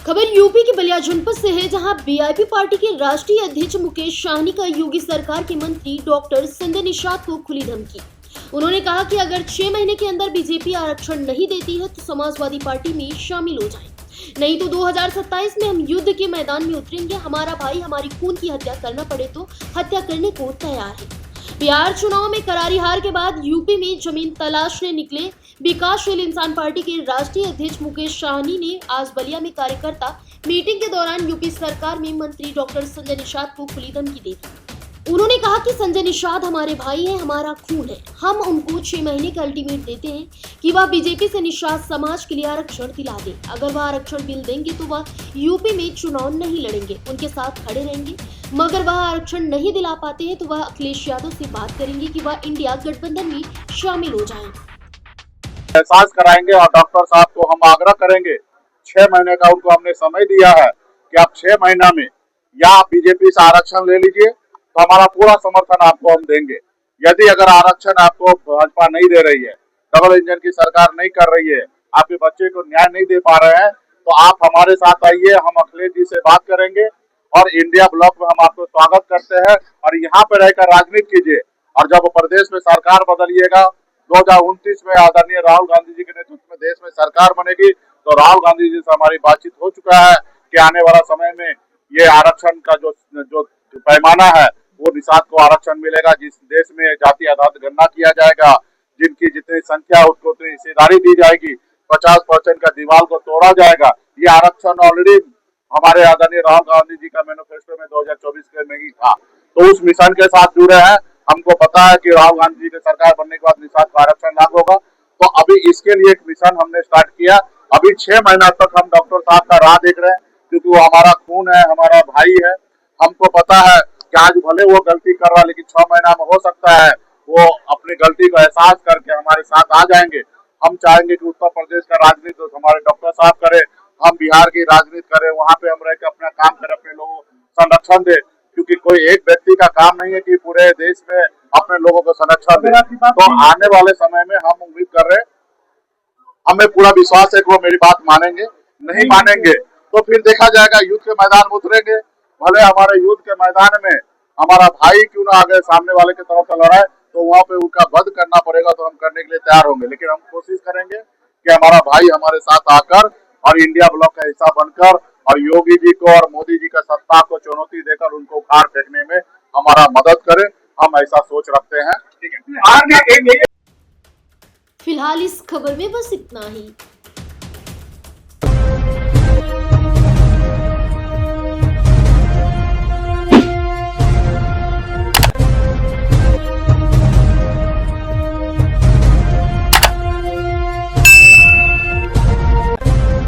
खबर यूपी के बलिया जनपद से है, जहां वीआईपी पार्टी के राष्ट्रीय अध्यक्ष मुकेश सहनी का योगी सरकार के मंत्री डॉक्टर संजय निषाद को खुली धमकी। उन्होंने कहा कि अगर 6 महीने के अंदर बीजेपी आरक्षण नहीं देती है तो समाजवादी पार्टी में शामिल हो जाएं, नहीं तो 2027 में हम युद्ध के मैदान में उतरेंगे। हमारा भाई हमारी खून की हत्या करना पड़े तो हत्या करने को तैयार है। बिहार चुनाव में करारी हार के बाद यूपी में जमीन तलाशने निकले विकासशील इंसान पार्टी के राष्ट्रीय अध्यक्ष मुकेश सहनी ने आज बलिया में कार्यकर्ता मीटिंग के दौरान यूपी सरकार में मंत्री डॉक्टर संजय निषाद को खुली धमकी दी। उन्होंने कहा कि संजय निषाद हमारे भाई हैं, हमारा खून है। हम उनको 6 महीने का अल्टीमेट देते हैं कि वह बीजेपी से निषाद समाज के लिए आरक्षण दिला दे। अगर वह आरक्षण बिल देंगे तो वह यूपी में चुनाव नहीं लड़ेंगे, उनके साथ खड़े रहेंगे। मगर वह आरक्षण नहीं दिला पाते हैं तो वह अखिलेश यादव से बात करेंगे कि वह इंडिया गठबंधन में शामिल हो जाएं। एहसास कराएंगे और डॉक्टर साहब को हम आग्रह करेंगे, 6 महीने का उनको हमने समय दिया है कि आप 6 महीना में या बीजेपी से आरक्षण ले लीजिए तो हमारा पूरा समर्थन आपको हम देंगे। यदि अगर आरक्षण आपको भाजपा नहीं दे रही है, डबल इंजन की सरकार नहीं कर रही है, आपके बच्चे को न्याय नहीं दे पा रहे हैं, तो आप हमारे साथ आइए, हम अखिलेश जी से बात करेंगे और इंडिया ब्लॉक में हम आपको स्वागत करते हैं और यहाँ पे रहकर राजनीति कीजिए। और जब प्रदेश में सरकार बदलिएगा 2029 में आदरणीय राहुल गांधी जी के नेतृत्व में देश में सरकार बनेगी, तो राहुल गांधी जी से हमारी बातचीत हो चुका है कि आने वाला समय में ये आरक्षण का जो पैमाना है वो निषाद को आरक्षण मिलेगा। जिस देश में जाति आधारित गणना किया जाएगा, जिनकी जितनी संख्या उसको उतनी हिस्सेदारी दी जाएगी, 50% का दीवार को तोड़ा जाएगा। ये आरक्षण ऑलरेडी हमारे आदरणीय राहुल गांधी जी का मैनिफेस्टो में 2024 में ही था, तो उस मिशन के साथ जुड़े हैं। हमको पता है कि राहुल गांधी जी की सरकार बनने के बाद निषाद का आरक्षण लागू होगा, तो अभी इसके लिए एक मिशन हमने स्टार्ट किया। अभी 6 महीना तक हम डॉक्टर साहब का राह देख रहे हैं, क्योंकि वो हमारा खून है, हमारा भाई है। हमको पता है कि आज भले वो गलती कर रहा है, लेकिन 6 महीना में हो सकता है वो अपनी गलती को एहसास करके हमारे साथ आ जाएंगे। हम चाहेंगे कि उत्तर प्रदेश का राजनीति तो हमारे डॉक्टर साहब करे, हम बिहार की राजनीति करें, वहाँ पे हम रहकर अपना काम करें, अपने लोगों को संरक्षण दे, क्योंकि कोई एक व्यक्ति का काम नहीं है कि पूरे देश में अपने लोगों को संरक्षण दे। तो आने वाले समय में हम उम्मीद कर रहे हैं, हमें पूरा विश्वास है कि वो मेरी बात मानेंगे। नहीं मानेंगे तो फिर देखा जाएगा, युद्ध के मैदान में उतरेंगे। भले हमारे युद्ध के मैदान में हमारा भाई क्यों ना आगे सामने वाले की तरफ लड़ाए, तो वहाँ पे उनका वध करना पड़ेगा तो हम करने के लिए तैयार होंगे। लेकिन हम कोशिश करेंगे कि हमारा भाई हमारे साथ आकर और इंडिया ब्लॉक का हिस्सा बनकर और योगी जी को और मोदी जी का सत्ता को चुनौती देकर उनको उखाड़ फेंकने में हमारा मदद करे। हम ऐसा सोच रखते हैं। ठीक है, फिलहाल इस खबर में बस इतना ही।